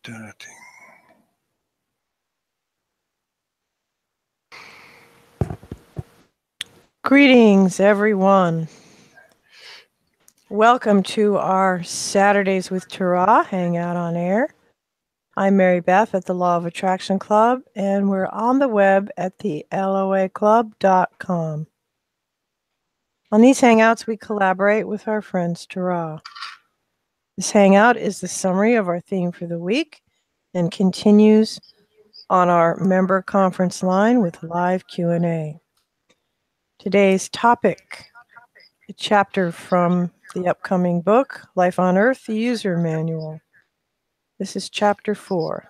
Starting. Greetings, everyone. Welcome to our Saturdays with Tara Hangout on Air. I'm Mary Beth at the Law of Attraction Club, and we're on the web at the loaclub.com. On these Hangouts, we collaborate with our friends Tara. This Hangout is the summary of our theme for the week and continues on our member conference line with live Q&A. Today's topic, a chapter from the upcoming book, Life on Earth, the User Manual. This is Chapter 4,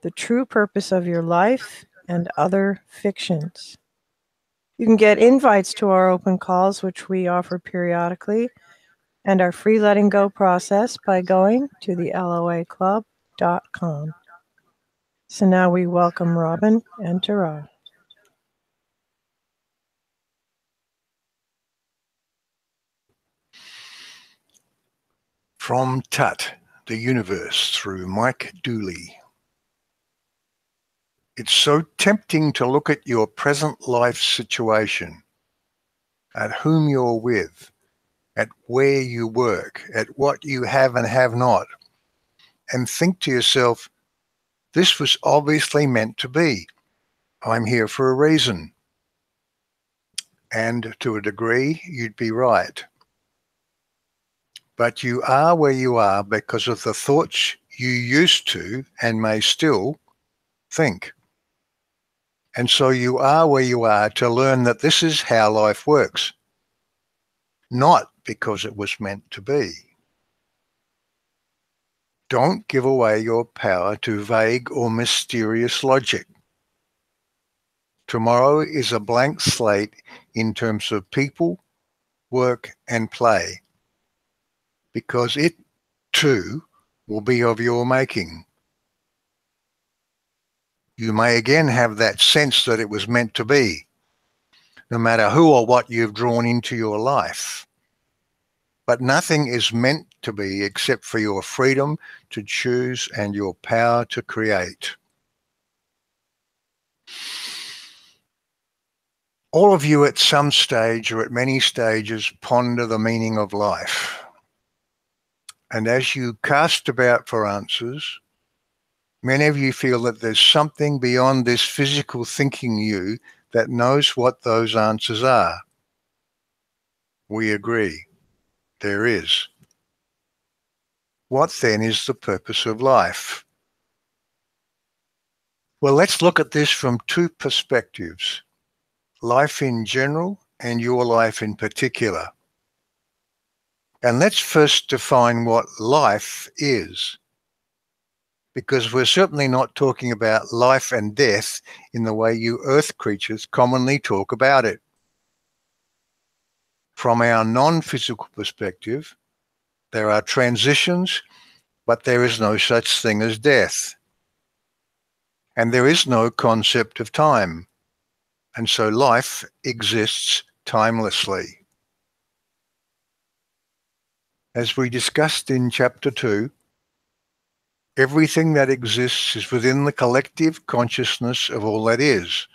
The True Purpose of Your Life and Other Fictions. You can get invites to our open calls, which we offer periodically, and our free letting go process by going to the loaclub.com. So now we welcome Robin and Tara. From Tut, the Universe, through Mike Dooley. It's so tempting to look at your present life situation, at whom you're with, at where you work, at what you have and have not, and think to yourself, this was obviously meant to be. I'm here for a reason. And to a degree, you'd be right. But you are where you are because of the thoughts you used to, and may still, think. And so you are where you are to learn that this is how life works, not because it was meant to be. Don't give away your power to vague or mysterious logic. Tomorrow is a blank slate in terms of people, work, and play, because it, too, will be of your making. You may again have that sense that it was meant to be, no matter who or what you've drawn into your life. But nothing is meant to be except for your freedom to choose and your power to create. All of you at some stage or at many stages ponder the meaning of life. And as you cast about for answers, many of you feel that there's something beyond this physical thinking you that knows what those answers are. We agree, there is. What then is the purpose of life? Well, let's look at this from two perspectives, life in general and your life in particular. And let's first define what life is, because we're certainly not talking about life and death in the way you earth creatures commonly talk about it. From our non-physical perspective, there are transitions, but there is no such thing as death. And there is no concept of time. And so life exists timelessly. As we discussed in Chapter 2, everything that exists is within the collective consciousness of all that is,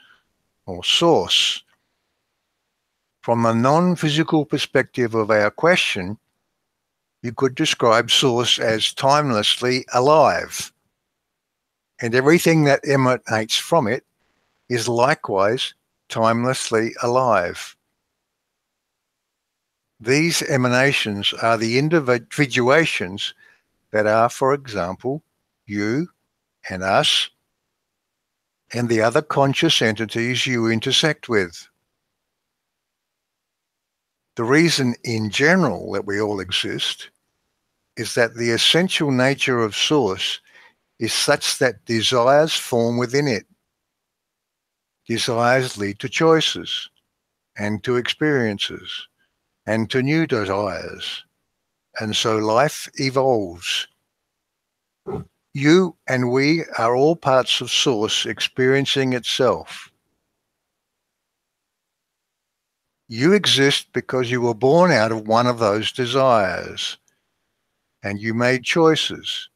or source. From the non-physical perspective of our question, you could describe source as timelessly alive. And everything that emanates from it is likewise timelessly alive. These emanations are the individuations that are, for example, you and us and the other conscious entities you intersect with. The reason in general that we all exist is that the essential nature of source is such that desires form within it. Desires lead to choices and to experiences and to new desires. And so life evolves. You and we are all parts of source experiencing itself. You exist because you were born out of one of those desires, and you made choices,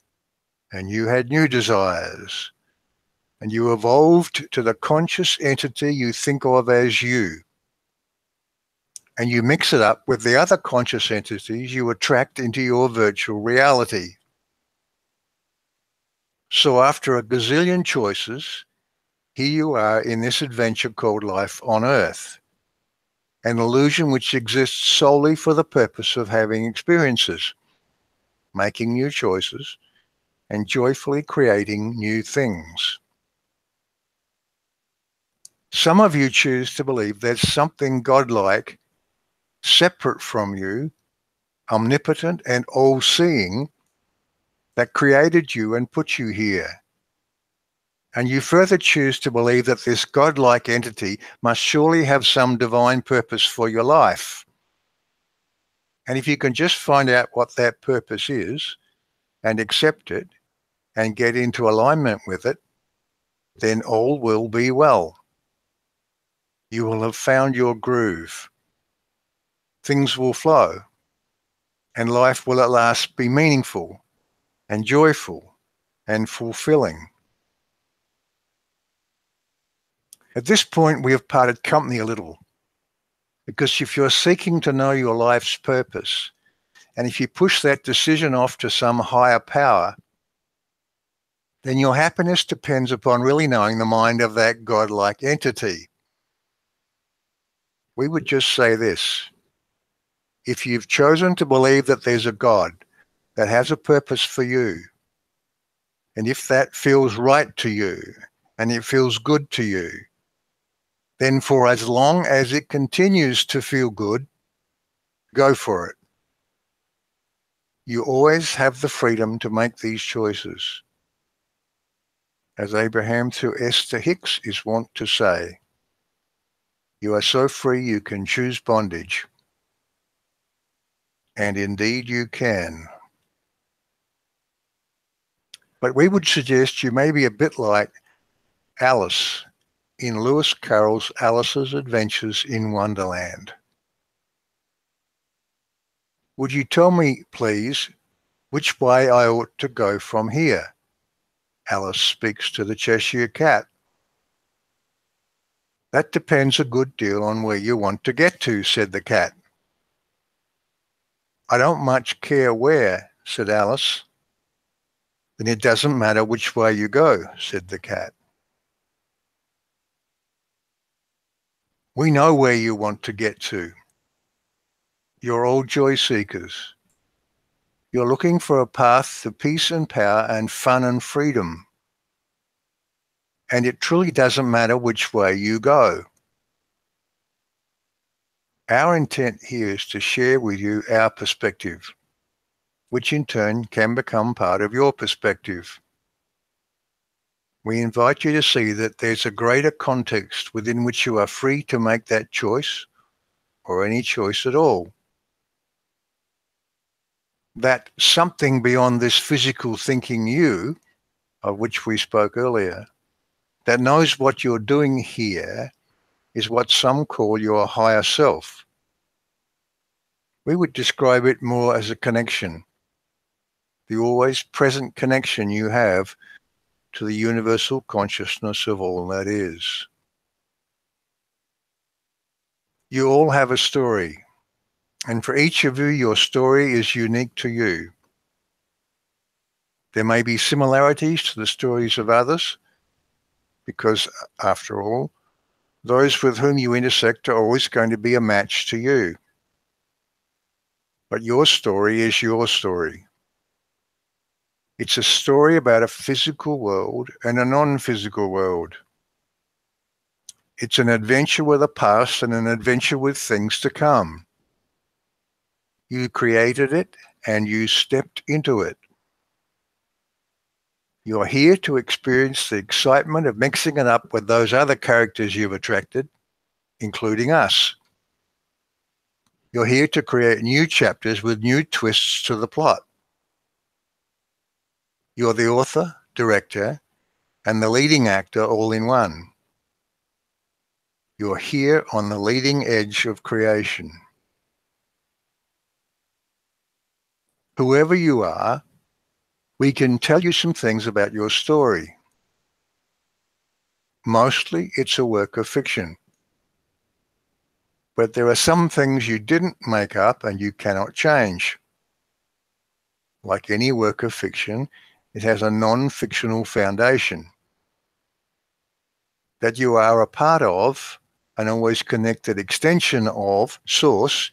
and you had new desires, and you evolved to the conscious entity you think of as you, and you mix it up with the other conscious entities you attract into your virtual reality. So after a gazillion choices, here you are in this adventure called life on Earth, an illusion which exists solely for the purpose of having experiences, making new choices, and joyfully creating new things. Some of you choose to believe there's something godlike, separate from you, omnipotent and all-seeing, that created you and put you here. And you further choose to believe that this godlike entity must surely have some divine purpose for your life. And if you can just find out what that purpose is and accept it and get into alignment with it, then all will be well. You will have found your groove. Things will flow, and life will at last be meaningful and joyful and fulfilling. At this point, we have parted company a little, because if you're seeking to know your life's purpose, and if you push that decision off to some higher power, then your happiness depends upon really knowing the mind of that godlike entity. We would just say this: if you've chosen to believe that there's a God that has a purpose for you, and if that feels right to you, and it feels good to you, then for as long as it continues to feel good, go for it. You always have the freedom to make these choices. As Abraham through Esther Hicks is wont to say, you are so free you can choose bondage. And indeed you can. But we would suggest you may be a bit like Alice in Lewis Carroll's Alice's Adventures in Wonderland. Would you tell me, please, which way I ought to go from here? Alice speaks to the Cheshire Cat. That depends a good deal on where you want to get to, said the cat. I don't much care where, said Alice. Then it doesn't matter which way you go, said the cat. We know where you want to get to. You're all joy seekers. You're looking for a path to peace and power and fun and freedom. And it truly doesn't matter which way you go. Our intent here is to share with you our perspective, which in turn can become part of your perspective. We invite you to see that there's a greater context within which you are free to make that choice, or any choice at all. That something beyond this physical thinking you, of which we spoke earlier, that knows what you're doing here, is what some call your higher self. We would describe it more as a connection, the always present connection you have to the universal consciousness of all that is. You all have a story, and for each of you, your story is unique to you. There may be similarities to the stories of others, because, after all, those with whom you intersect are always going to be a match to you. But your story is your story. It's a story about a physical world and a non-physical world. It's an adventure with a past and an adventure with things to come. You created it and you stepped into it. You're here to experience the excitement of mixing it up with those other characters you've attracted, including us. You're here to create new chapters with new twists to the plot. You're the author, director, and the leading actor all in one. You're here on the leading edge of creation. Whoever you are, We can tell you some things about your story. Mostly it's a work of fiction. But there are some things you didn't make up and you cannot change. Like any work of fiction, it has a non-fictional foundation. That you are a part of, an always connected extension of, source,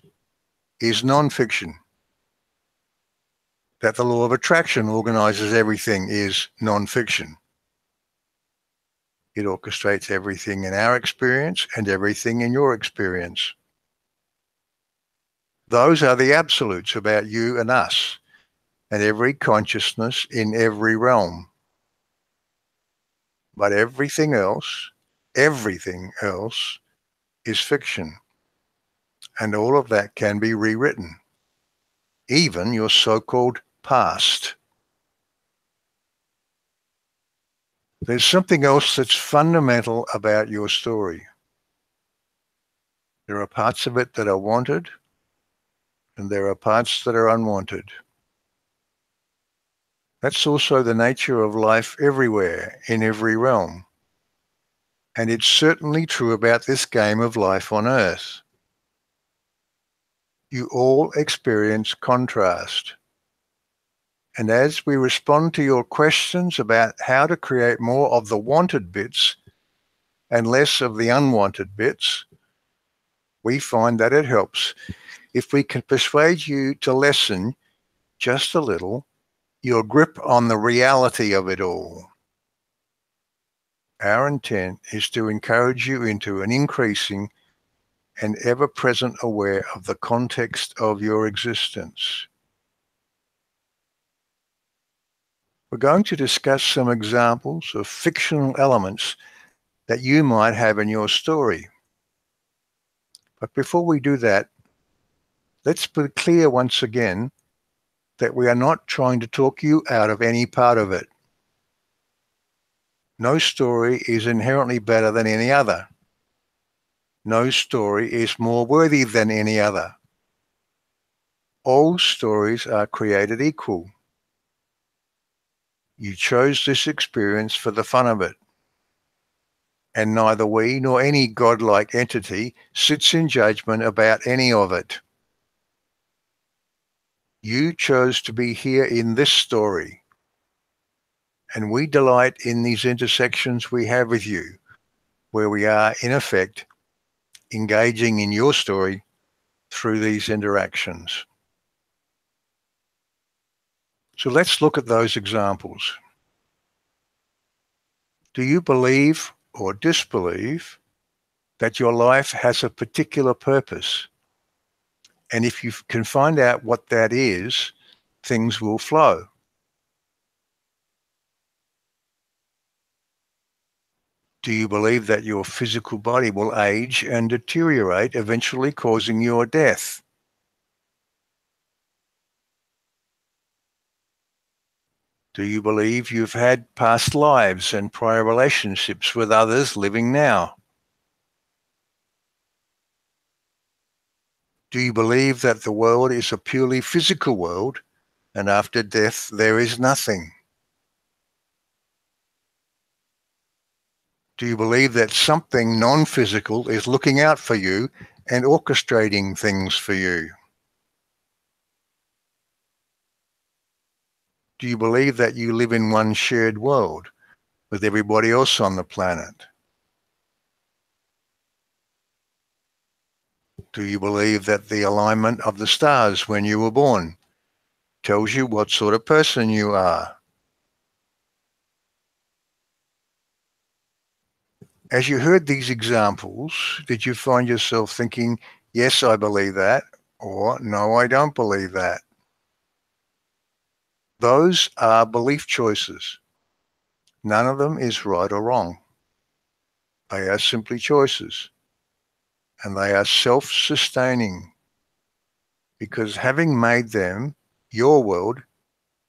is non-fiction. That the law of attraction organizes everything is non-fiction. It orchestrates everything in our experience and everything in your experience. Those are the absolutes about you and us and every consciousness in every realm. But everything else is fiction. And all of that can be rewritten. Even your so-called past. There's something else that's fundamental about your story. There are parts of it that are wanted, and there are parts that are unwanted. That's also the nature of life everywhere, in every realm. And it's certainly true about this game of life on Earth. You all experience contrast. And as we respond to your questions about how to create more of the wanted bits and less of the unwanted bits, we find that it helps if we can persuade you to lessen just a little your grip on the reality of it all. Our intent is to encourage you into an increasing and ever-present aware of the context of your existence. We're going to discuss some examples of fictional elements that you might have in your story. But before we do that, let's be clear once again that we are not trying to talk you out of any part of it. No story is inherently better than any other. No story is more worthy than any other. All stories are created equal. You chose this experience for the fun of it. And neither we nor any godlike entity sits in judgment about any of it. You chose to be here in this story. And we delight in these intersections we have with you, where we are, in effect, engaging in your story through these interactions. So let's look at those examples. Do you believe or disbelieve that your life has a particular purpose? And if you can find out what that is, things will flow. Do you believe that your physical body will age and deteriorate, eventually causing your death? Do you believe you've had past lives and prior relationships with others living now? Do you believe that the world is a purely physical world and after death there is nothing? Do you believe that something non-physical is looking out for you and orchestrating things for you? Do you believe that you live in one shared world with everybody else on the planet? Do you believe that the alignment of the stars when you were born tells you what sort of person you are? As you heard these examples, did you find yourself thinking, yes, I believe that, or no, I don't believe that? Those are belief choices. None of them is right or wrong. They are simply choices. And they are self-sustaining. Because having made them, your world,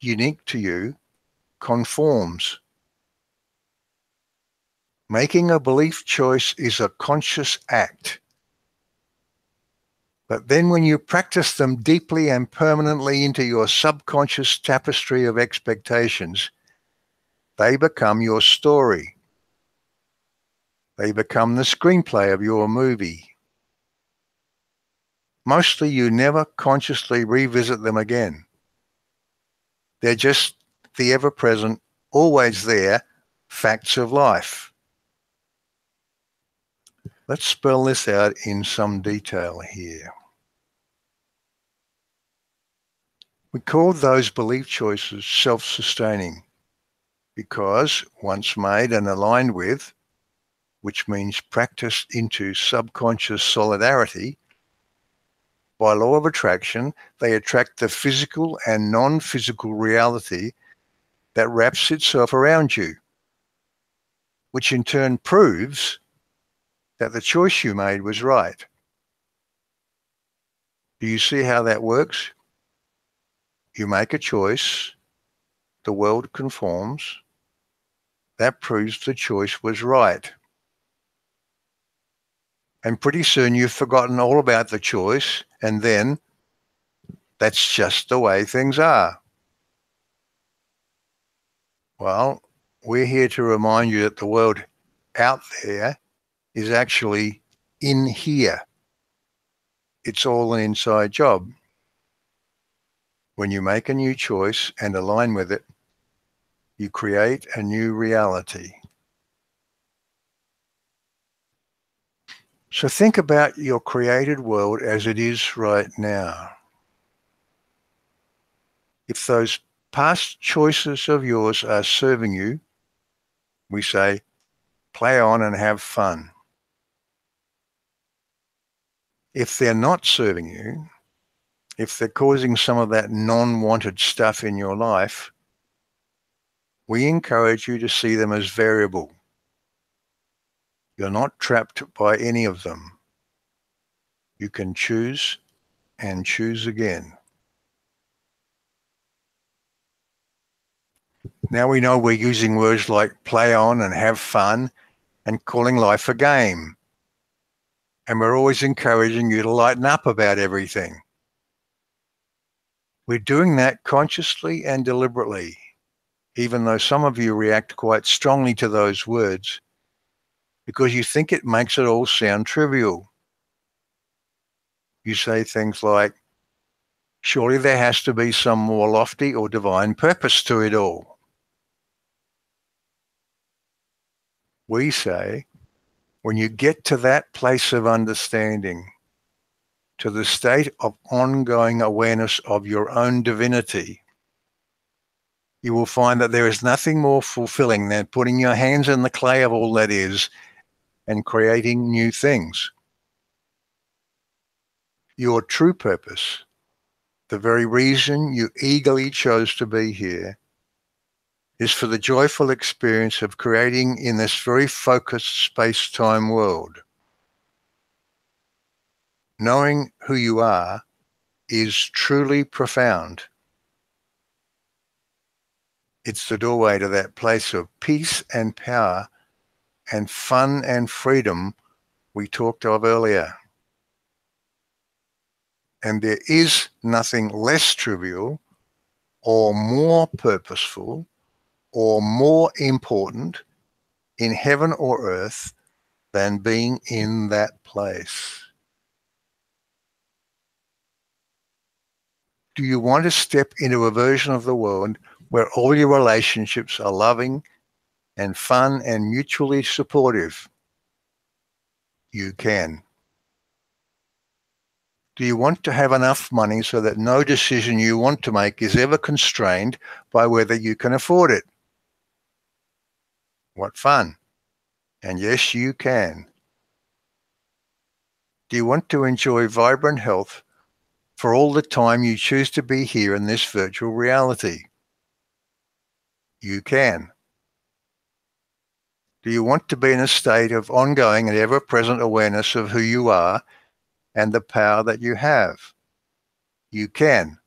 unique to you, conforms. Making a belief choice is a conscious act. But then when you practice them deeply and permanently into your subconscious tapestry of expectations, they become your story. They become the screenplay of your movie. Mostly you never consciously revisit them again. They're just the ever-present, always there facts of life. Let's spell this out in some detail here. We call those belief choices self-sustaining because once made and aligned with, which means practiced into subconscious solidarity, by law of attraction, they attract the physical and non-physical reality that wraps itself around you, which in turn proves that the choice you made was right. Do you see how that works? You make a choice, the world conforms, that proves the choice was right. And pretty soon you've forgotten all about the choice, and then that's just the way things are. Well, we're here to remind you that the world out there is actually in here. It's all an inside job. When you make a new choice and align with it, you create a new reality. So think about your created world as it is right now. If those past choices of yours are serving you, we say, play on and have fun. If they're not serving you, if they're causing some of that non-wanted stuff in your life, we encourage you to see them as variable. You're not trapped by any of them. You can choose and choose again. Now we know we're using words like play on and have fun and calling life a game. And we're always encouraging you to lighten up about everything. We're doing that consciously and deliberately, even though some of you react quite strongly to those words because you think it makes it all sound trivial. You say things like, surely there has to be some more lofty or divine purpose to it all. We say, when you get to that place of understanding, to the state of ongoing awareness of your own divinity, you will find that there is nothing more fulfilling than putting your hands in the clay of all that is and creating new things. Your true purpose, the very reason you eagerly chose to be here, is for the joyful experience of creating in this very focused space-time world. Knowing who you are is truly profound. It's the doorway to that place of peace and power and fun and freedom we talked of earlier. And there is nothing less trivial or more purposeful or more important in heaven or earth than being in that place. Do you want to step into a version of the world where all your relationships are loving and fun and mutually supportive? You can. Do you want to have enough money so that no decision you want to make is ever constrained by whether you can afford it? What fun. And yes, you can. Do you want to enjoy vibrant health for all the time you choose to be here in this virtual reality? You can. Do you want to be in a state of ongoing and ever-present awareness of who you are and the power that you have? You can.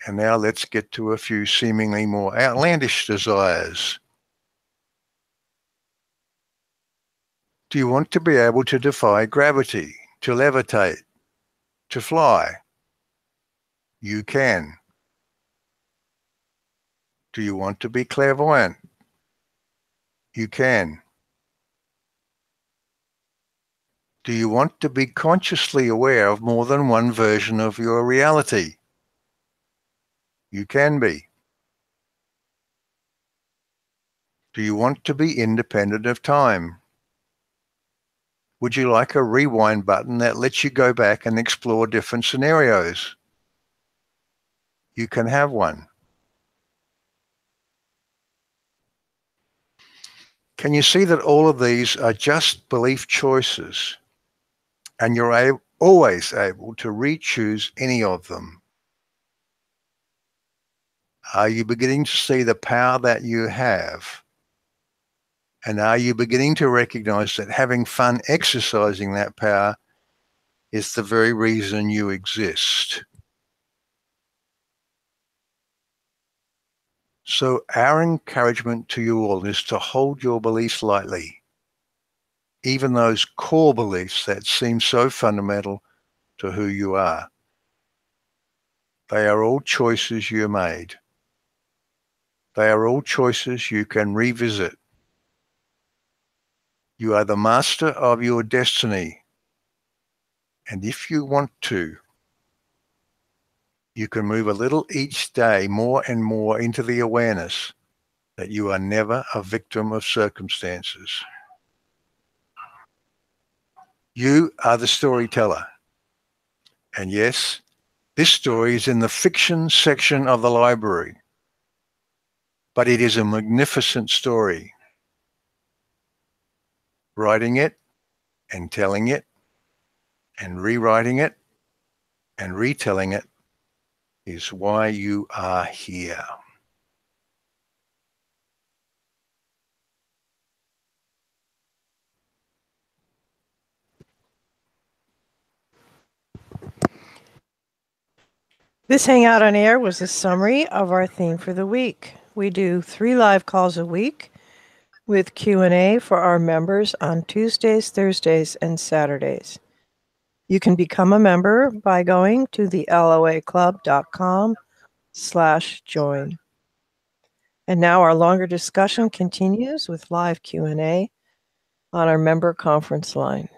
And now let's get to a few seemingly more outlandish desires. Do you want to be able to defy gravity? to levitate, to fly? You can. Do you want to be clairvoyant? You can. Do you want to be consciously aware of more than one version of your reality? You can be. Do you want to be independent of time? Would you like a rewind button that lets you go back and explore different scenarios? You can have one. Can you see that all of these are just belief choices, and you're always able to re-choose any of them? Are you beginning to see the power that you have? And are you beginning to recognize that having fun exercising that power is the very reason you exist? So our encouragement to you all is to hold your beliefs lightly, even those core beliefs that seem so fundamental to who you are. They are all choices you made. They are all choices you can revisit. You are the master of your destiny. And if you want to, you can move a little each day more and more into the awareness that you are never a victim of circumstances. You are the storyteller. And yes, this story is in the fiction section of the library, but it is a magnificent story. Writing it and telling it and rewriting it and retelling it is why you are here. This Hangout on Air was a summary of our theme for the week. We do 3 live calls a week with Q&A for our members on Tuesdays, Thursdays, and Saturdays. You can become a member by going to the loaclub.com/join. And now our longer discussion continues with live Q&A on our member conference line.